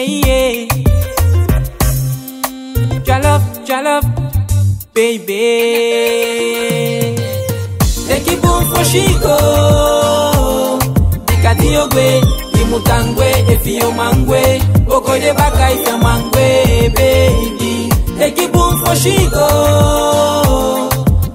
yeah. Jalop, baby. Take boom for Chico. Dikadiogwe, imutangwe, efio mangwe. Boko de baka ifya mangwe, baby. Take boom for Chico.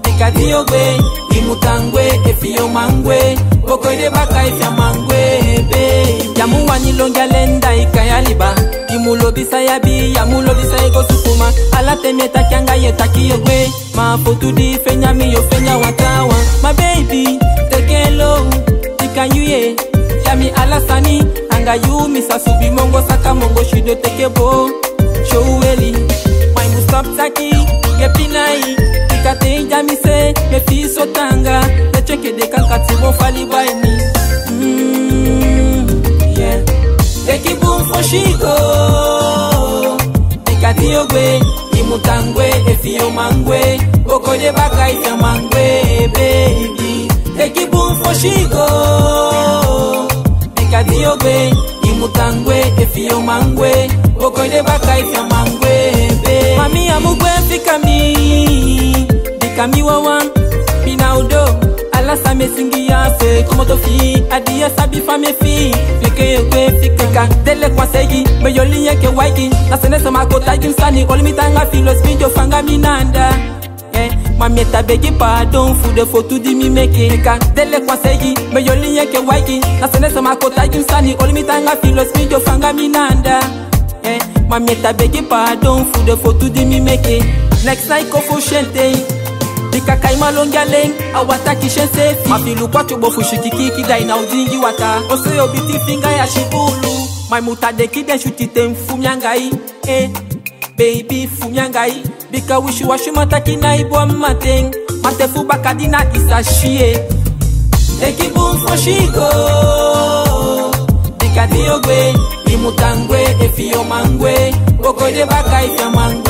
Dikadiogwe, imutangwe, efio mangwe. Boko de baka ifya mangwe, baby. Yamu wanilonga lenda ikayaliba. Imulobisa yabi, yamulobisa ego sukuma. Ala temeta kyanga yetaki yogwe. Ma fotu di fenya mi yo fenya watawa. My baby, take it low, tikanyuye. Yami alasani, anga yu misa subi mongo saka mongo shido take bo. Show eli, my mustap taki, yepinai. Tikate jami se, me fi sotanga. Te cheke de kankati mo fali by me. Yeah. Take it boom for Chico. Dikadiogwe, imutangwe, efio mangwe. Boko de baka ifya mangwe, baby. Take it boom for Chico. Dikadiogwe, imutangwe, efio mangwe. Boko de baka ifya mangwe, baby. Mami amugwe fikami. Dikami wawan, pinaudo. Alasa me singi ya fe, como to fi. Adia sabi fa me fi. Leke yekwe fika, dele kwa segi. Me yoli yeke waiki. Na senesa makota jimsani. Olimi tanga filo spinjo fanga minanda. Mami tabegi pardon, fude fotu di mi meke. Dele kwa segi, me yoli yeke waiki. Na senesa makota jimsani. Olimi tanga filo spinjo fanga minanda. Mami tabegi pardon, fude fotu di mi meke. Next night kofo shente. Dika kaima longa leng, awata kishense. Mafilu kwa chubo fushikiki kidai na ujingi wata. Ose yobiti finga ya shibulu. My muta de kiden shutite mfumyangai. Baby fumyangai. Bika wishu washu mataki na ibo mateng. Matefu bakadina isashie. Take it boom for Chico. Dikadiogwe, imutangwe, efio mangwe. Boko de baka ifya mangwe.